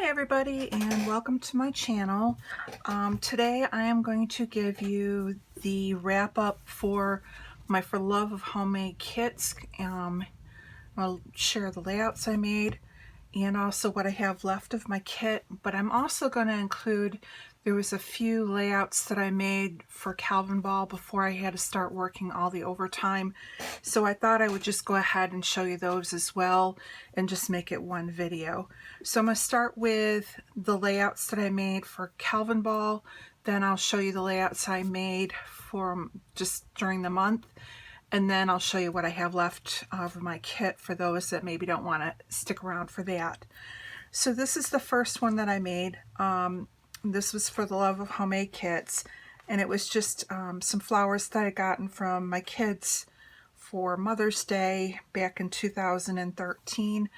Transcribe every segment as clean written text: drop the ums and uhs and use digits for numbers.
Hi everybody, and welcome to my channel. Today I am going to give you the wrap up for my For Love of Homemade kits. I'll share the layouts I made and also what I have left of my kit, but I'm also going to include, there was a few layouts that I made for Calvin Ball before I had to start working all the overtime, so I thought I would just go ahead and show you those as well and just make it one video. So I'm going to start with the layouts that I made for Calvin Ball, then I'll show you the layouts I made for just during the month, and then I'll show you what I have left of my kit for those that maybe don't want to stick around for that. So this is the first one that I made. This was for the Love of Homemade kits, and it was just some flowers that I had gotten from my kids for Mother's Day back in 2013.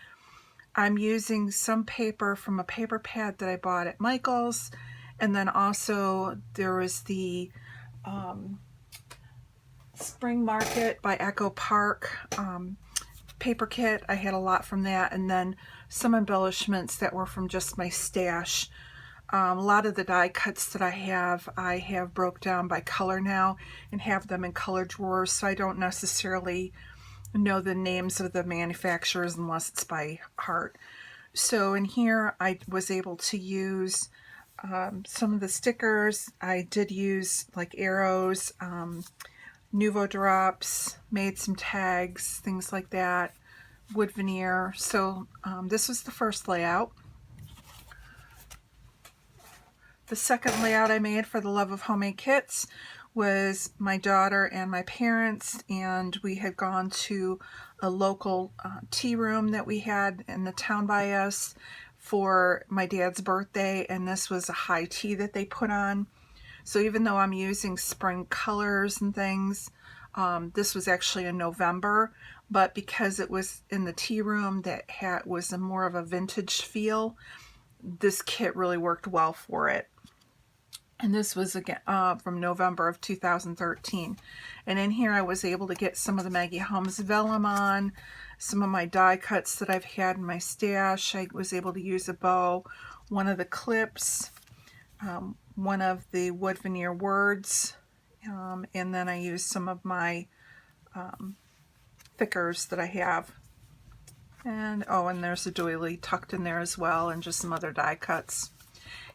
I'm using some paper from a paper pad that I bought at Michael's, and then also there was the Spring Market by Echo Park paper kit. I had a lot from that, and then some embellishments that were from just my stash. A lot of the die cuts that I have broke down by color now and have them in color drawers, so I don't necessarily know the names of the manufacturers unless it's by heart. So in here I was able to use some of the stickers. I did use like arrows, Nuvo drops, made some tags, things like that, wood veneer. So this was the first layout. The second layout I made for the Love of Homemade kits was my daughter and my parents, and we had gone to a local tea room that we had in the town by us for my dad's birthday, and this was a high tea that they put on. So even though I'm using spring colors and things, this was actually in November, but because it was in the tea room that was a more of a vintage feel, this kit really worked well for it. And this was again from November of 2013. And in here I was able to get some of the Maggie Holmes vellum on, some of my die cuts that I've had in my stash. I was able to use a bow, one of the clips, one of the wood veneer words, and then I used some of my thickers that I have. And and there's a doily tucked in there as well, and just some other die cuts.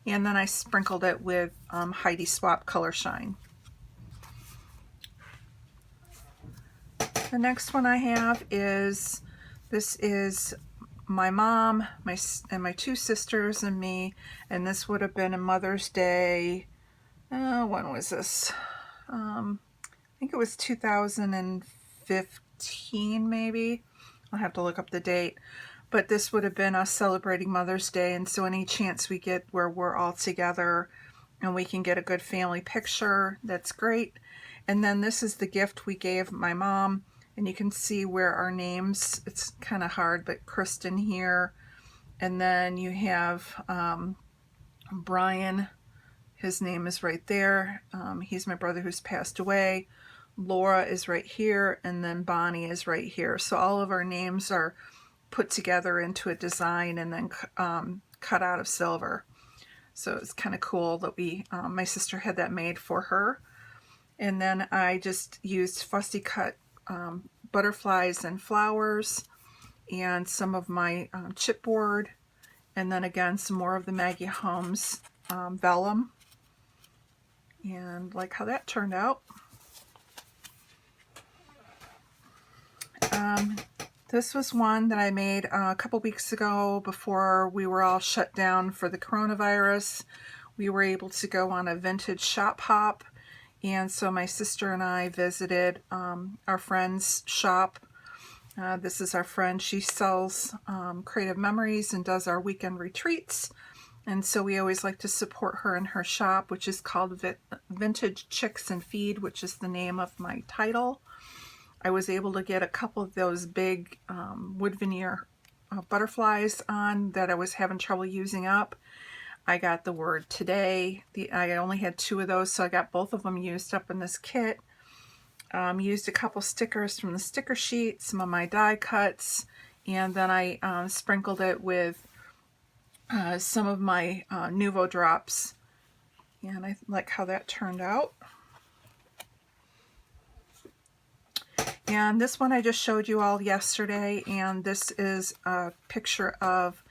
And then I sprinkled it with Heidi Swapp Color Shine. The next one I have is, this is my mom, my two sisters and me, and this would have been a Mother's Day, when was this? I think it was 2015 maybe. I'll have to look up the date. But this would have been us celebrating Mother's Day, and so any chance we get where we're all together and we can get a good family picture, that's great. And then this is the gift we gave my mom, and you can see where our names, it's kind of hard, but Kristen here, and then you have Brian, his name is right there. He's my brother who's passed away. Laura is right here, and then Bonnie is right here. So all of our names are put together into a design and then cut out of silver. So it's kind of cool that my sister had that made for her. And then I just used fussy cut butterflies and flowers and some of my chipboard, and then again some more of the Maggie Holmes vellum, and like how that turned out. This was one that I made a couple weeks ago before we were all shut down for the coronavirus. We were able to go on a vintage shop hop, and so my sister and I visited our friend's shop. This is our friend. She sells Creative Memories and does our weekend retreats, and so we always like to support her in her shop, which is called Vintage Chicks and Feed, which is the name of my title. I was able to get a couple of those big wood veneer butterflies on that I was having trouble using up. I got the word today. I only had 2 of those, so I got both of them used up in this kit. Used a couple stickers from the sticker sheet, some of my die cuts, and then I sprinkled it with some of my Nuvo drops, and I like how that turned out. And this one I just showed you all yesterday, and this is a picture of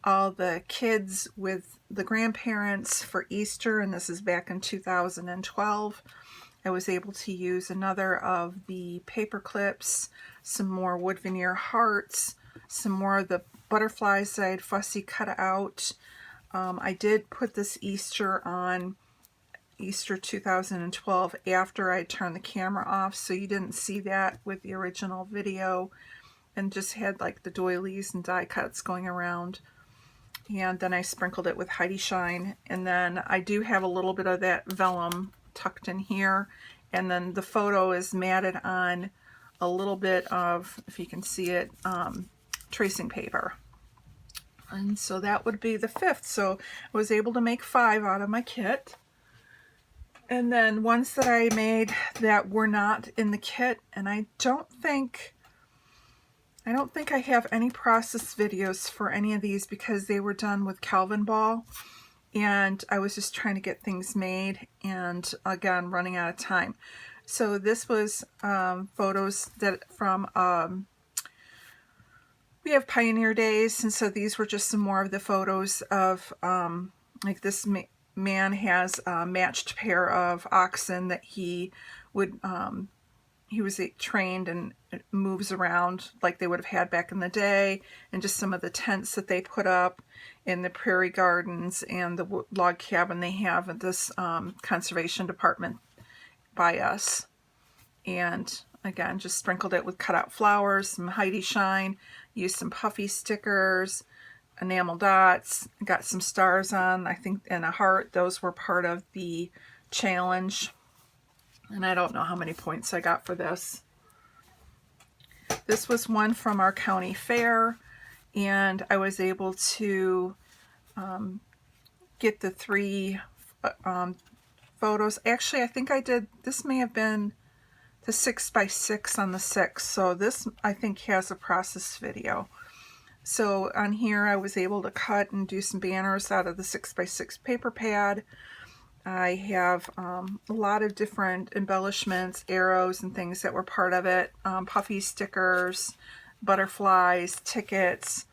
all the kids with the grandparents for Easter, and this is back in 2012. I was able to use another of the paper clips, some more wood veneer hearts, some more of the butterflies that I'd fussy cut out. I did put this Easter on Easter 2012 after I turned the camera off, so you didn't see that with the original video, and just had like the doilies and die cuts going around. And then I sprinkled it with Heidi Shine, and then I do have a little bit of that vellum tucked in here, and then the photo is matted on a little bit of, if you can see it, tracing paper. And so that would be the 5th. So I was able to make 5 out of my kit. And then ones that I made that were not in the kit, and I don't think I have any process videos for any of these because they were done with Calvin Ball, and I was just trying to get things made, and again, running out of time. So this was photos that from we have Pioneer Days, and so these were just some more of the photos of like this man has a matched pair of oxen that he would he was trained and moves around like they would have had back in the day, and just some of the tents that they put up in the prairie gardens and the log cabin they have at this conservation department by us. And again, just sprinkled it with cutout flowers, some Heidi Shine, used some puffy stickers, enamel dots, got some stars on, I think, and a heart. Those were part of the challenge. And I don't know how many points I got for this. This was one from our county fair, and I was able to get the 3 photos. Actually, I think I did, this may have been the 6x6 on the 6th. So this, I think, has a process video. So on here, I was able to cut and do some banners out of the 6x6 paper pad. I have a lot of different embellishments, arrows and things that were part of it, puffy stickers, butterflies, tickets,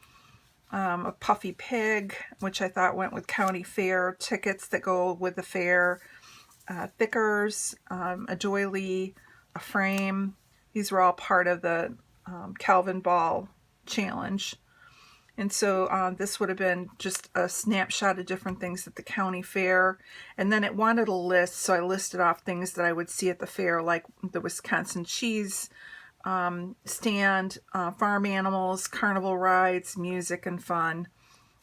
a puffy pig, which I thought went with county fair, tickets that go with the fair, thickers, a doily, a frame. These were all part of the Calvin Ball challenge. And so this would have been just a snapshot of different things at the county fair. And then it wanted a list, so I listed off things that I would see at the fair, like the Wisconsin cheese stand, farm animals, carnival rides, music, and fun.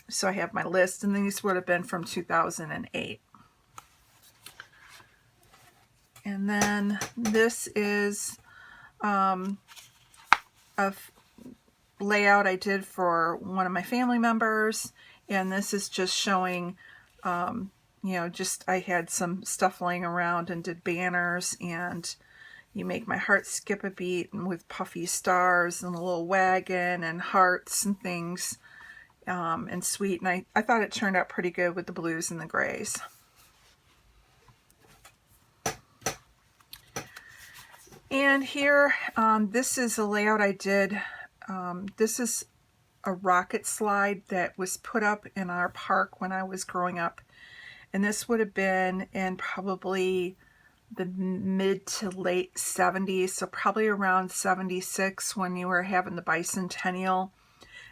So I have my list, and these would have been from 2008. And then this is a layout I did for one of my family members, and this is just showing you know, just I had some stuff laying around and did banners, and you make my heart skip a beat, and with puffy stars and a little wagon and hearts and things, and sweet, and I thought it turned out pretty good with the blues and the grays. And here, this is a layout I did. This is a rocket slide that was put up in our park when I was growing up. And this would have been in probably the mid to late 70s, so probably around 76 when you were having the bicentennial.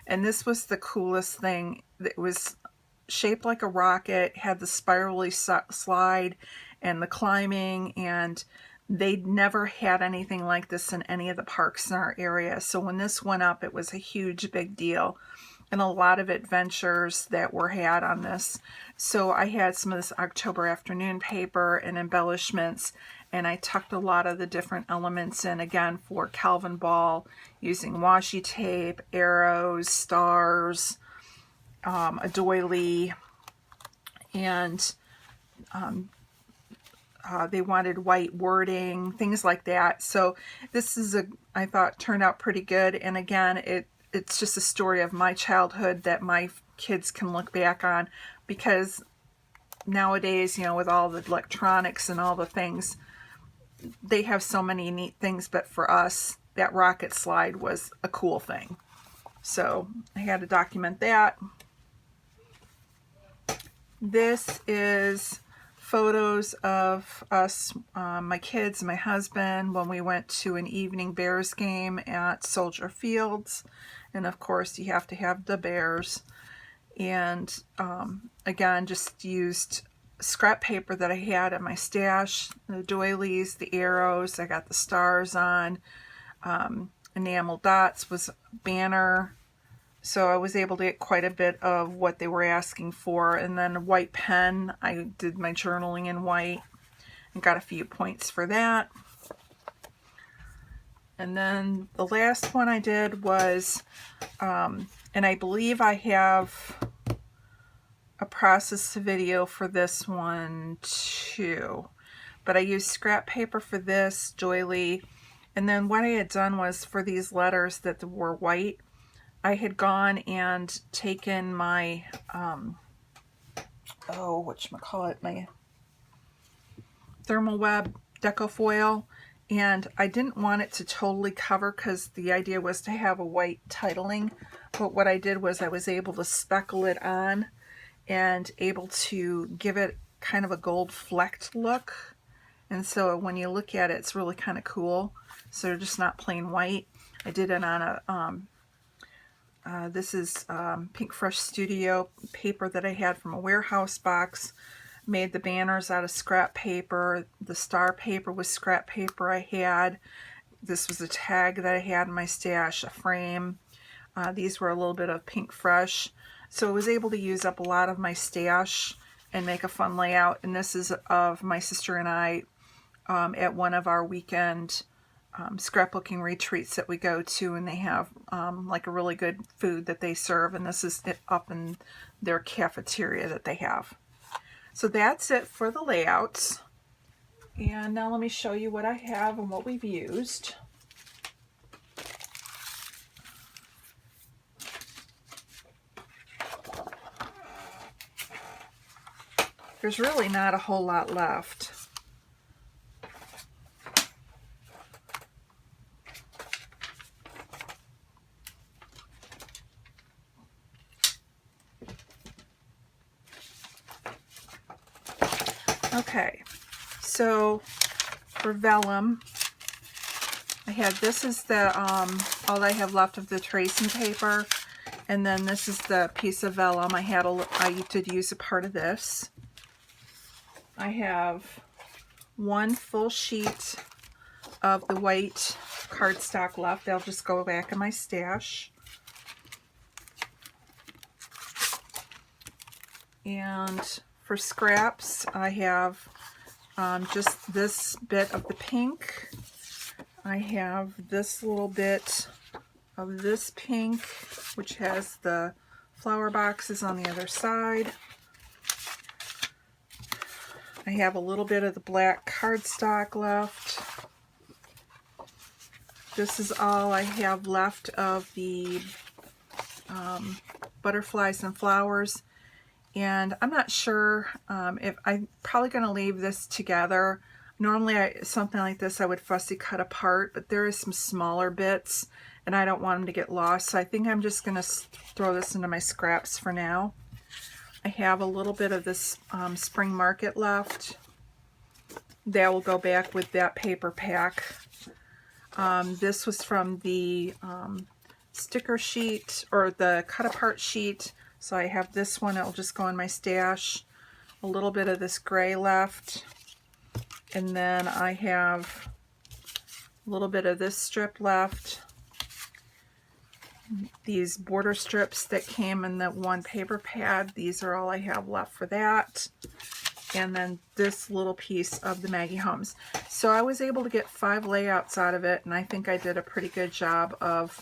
And this was the coolest thing. It was shaped like a rocket, had the spirally slide and the climbing, and they'd never had anything like this in any of the parks in our area. So when this went up, it was a huge, big deal, and a lot of adventures that were had on this. So I had some of this October afternoon paper and embellishments, and I tucked a lot of the different elements in, again, for Calvin Ball, using washi tape, arrows, stars, a doily, and they wanted white wording, things like that. So this is I thought turned out pretty good. And again, it's just a story of my childhood that my kids can look back on, because nowadays, you know, with all the electronics and all the things, they have so many neat things, but for us, that rocket slide was a cool thing. So I had to document that. This is photos of us, my kids, my husband, when we went to an evening Bears game at Soldier Fields. And of course, you have to have the Bears. And again, just used scrap paper that I had in my stash, the doilies, the arrows, I got the stars on, enamel dots was banner. So I was able to get quite a bit of what they were asking for. And then a white pen, I did my journaling in white and got a few points for that. And then the last one I did was, and I believe I have a process video for this one too. But I used scrap paper for this doily. And then what I had done was, for these letters that were white, I had gone and taken my, my Thermal Web deco foil, and I didn't want it to totally cover because the idea was to have a white titling. But what I did was I was able to speckle it on and able to give it kind of a gold flecked look. And so when you look at it, it's really kind of cool. So they're just not plain white. I did it on a, this is Pink Fresh Studio paper that I had from a warehouse box. Made the banners out of scrap paper. The star paper was scrap paper I had. This was a tag that I had in my stash, a frame. These were a little bit of Pink Fresh. So I was able to use up a lot of my stash and make a fun layout. And this is of my sister and I at one of our weekend scrapbooking retreats that we go to, and they have like a really good food that they serve, and this is up in their cafeteria that they have. So that's it for the layouts. And now let me show you what I have and what we've used. There's really not a whole lot left. Okay, so for vellum, I have, this is the all I have left of the tracing paper, and then this is the piece of vellum. I did use a part of this. I have one full sheet of the white cardstock left. I'll just go back in my stash. And for scraps, I have just this bit of the pink. I have this little bit of this pink, which has the flower boxes on the other side. I have a little bit of the black cardstock left. This is all I have left of the butterflies and flowers. And I'm not sure if I'm probably going to leave this together. Normally something like this I would fussy cut apart, but there is some smaller bits and I don't want them to get lost. So I think I'm just going to throw this into my scraps for now. I have a little bit of this Spring Market left. That will go back with that paper pack. This was from the sticker sheet, or the cut apart sheet. So I have this one, it'll just go in my stash. A little bit of this gray left. And then I have a little bit of this strip left. These border strips that came in that one paper pad, these are all I have left for that. And then this little piece of the Maggie Holmes. So I was able to get 5 layouts out of it, and I think I did a pretty good job of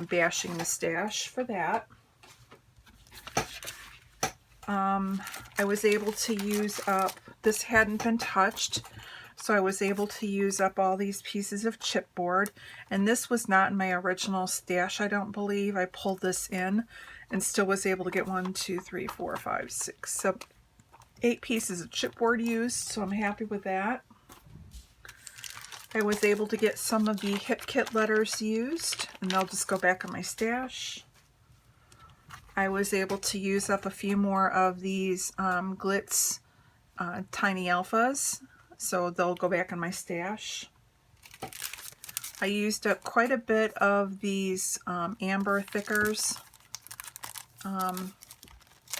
bashing the stash for that. I was able to use up, this hadn't been touched, So I was able to use up all these pieces of chipboard, and this was not in my original stash, I don't believe. I pulled this in and still was able to get 1, 2, 3, 4, 5, 6, 7, 8 pieces of chipboard used, so I'm happy with that. I was able to get some of the Hip Kit letters used, and they'll just go back in my stash. I was able to use up a few more of these Glitz Tiny Alphas, so they'll go back in my stash. I used up quite a bit of these amber thickers. I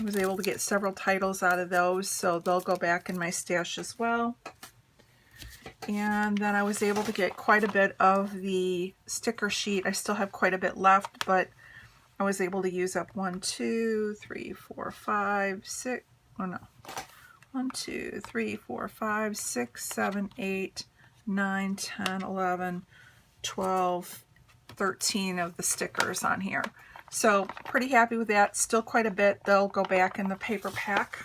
was able to get several titles out of those, so they'll go back in my stash as well. And then I was able to get quite a bit of the sticker sheet. I still have quite a bit left, but I was able to use up 1, 2, 3, 4, 5, 6, oh no, 1, 2, 3, 4, 5, 6, 7, 8, 9, 10, 11, 12, 13 of the stickers on here. So pretty happy with that. Still quite a bit. They'll go back in the paper pack.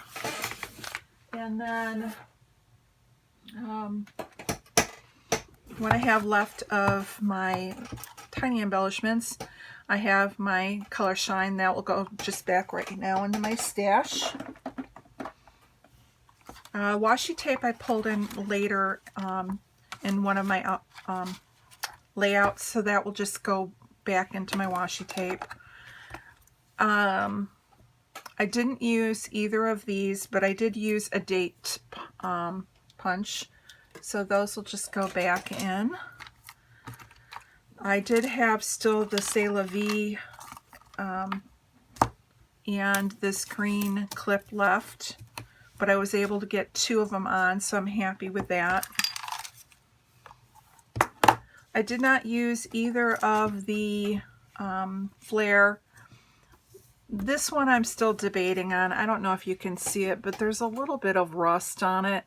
And then what I have left of my tiny embellishments, I have my Color Shine. That will go just back right now into my stash. Washi tape I pulled in later in one of my layouts, so that will just go back into my washi tape. I didn't use either of these, but I did use a date punch, so those will just go back in. I did have still the C'est La Vie and this green clip left, but I was able to get 2 of them on, so I'm happy with that. I did not use either of the Flair. This one I'm still debating on. I don't know if you can see it, but there's a little bit of rust on it.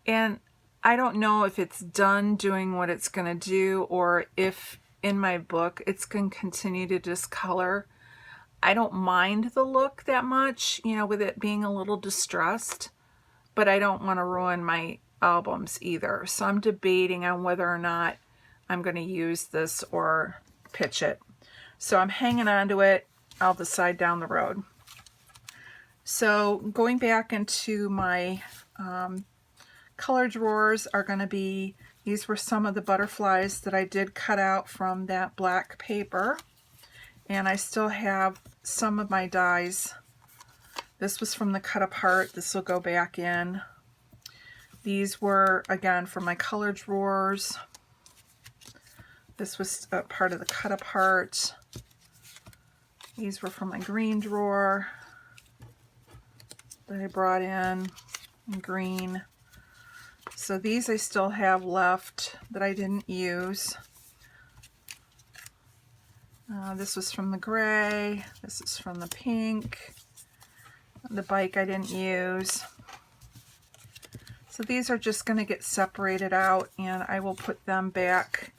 And I don't know if it's done doing what it's going to do, or if in my book it's going to continue to discolor. I don't mind the look that much, you know, with it being a little distressed, but I don't want to ruin my albums either. So I'm debating on whether or not I'm going to use this or pitch it. So I'm hanging on to it. I'll decide down the road. So going back into my color drawers are going to be, these were some of the butterflies that I did cut out from that black paper. And I still have some of my dies. This was from the cut apart. This will go back in. These were, again, from my color drawers. This was a part of the cut apart. These were from my green drawer that I brought in green. So these I still have left that I didn't use. This was from the gray. This is from the pink. The bike I didn't use. So these are just going to get separated out, and I will put them back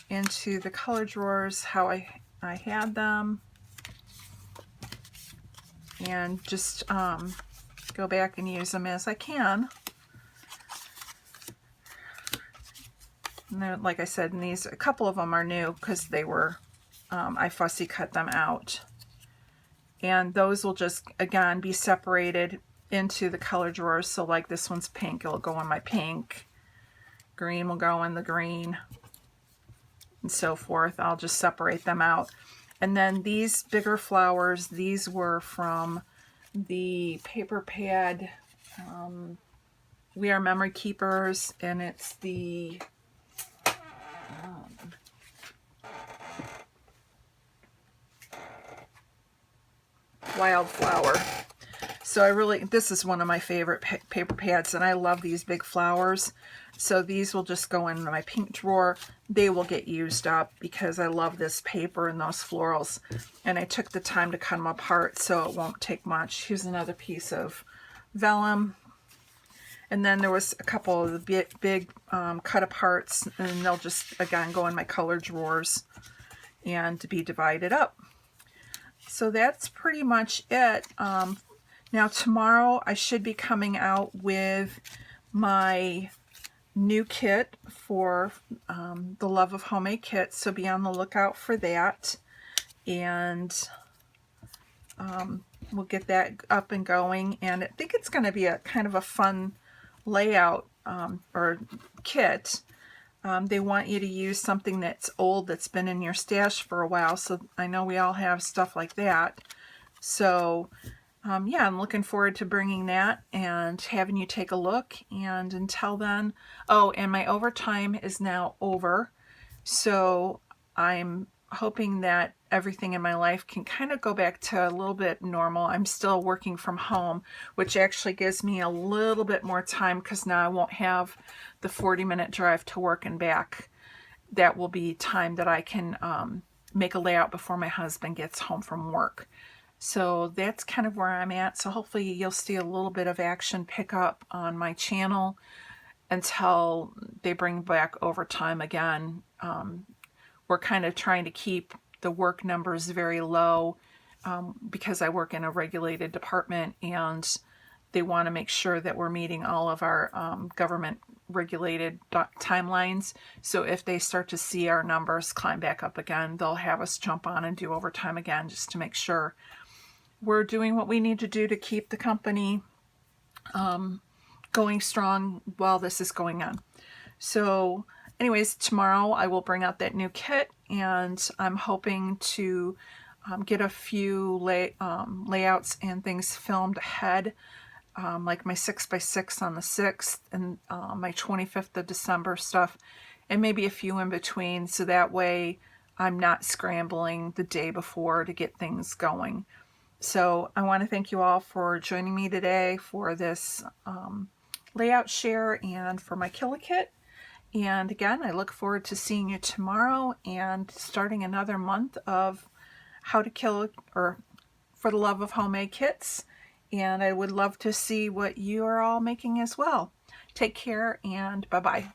into the color drawers how I had them. And just go back and use them as I can. And then, like I said, and these, a couple of them are new because they were, I fussy cut them out. And those will just, again, be separated into the color drawers. So like this one's pink, it'll go in my pink. Green will go in the green. And so forth. I'll just separate them out. And then these bigger flowers, these were from the paper pad We Are Memory Keepers, and it's the Wildflower. So I really, this is one of my favorite paper pads, and I love these big flowers. So these will just go in my pink drawer. They will get used up because I love this paper and those florals. And I took the time to cut them apart so it won't take much. Here's another piece of vellum. And then there was a couple of the big cut aparts, and they'll just, again, go in my color drawers and to be divided up. So that's pretty much it. Now tomorrow I should be coming out with my new kit for the Love of Homemade Kits, so be on the lookout for that. And we'll get that up and going. And I think it's going to be a kind of a fun layout or kit. They want you to use something that's old, that's been in your stash for a while. So I know we all have stuff like that. So yeah, I'm looking forward to bringing that and having you take a look. And until then, oh, and my overtime is now over. So I'm hoping that everything in my life can kind of go back to a little bit normal. I'm still working from home, which actually gives me a little bit more time because now I won't have the 40-minute drive to work and back. That will be time that I can make a layout before my husband gets home from work. So that's kind of where I'm at. So hopefully you'll see a little bit of action pick up on my channel until they bring back overtime again. We're kind of trying to keep the work numbers very low because I work in a regulated department, and they want to make sure that we're meeting all of our government regulated timelines. So if they start to see our numbers climb back up again, they'll have us jump on and do overtime again just to make sure we're doing what we need to do to keep the company going strong while this is going on. So anyways, tomorrow I will bring out that new kit, and I'm hoping to get a few layouts and things filmed ahead, like my 6x6 on the 6th and my 25th of December stuff, and maybe a few in between, so that way I'm not scrambling the day before to get things going. So I want to thank you all for joining me today for this layout share and for my Kill-A-Kit. And again, I look forward to seeing you tomorrow and starting another month of how to kill or for the love of homemade kits. And I would love to see what you are all making as well. Take care and bye-bye.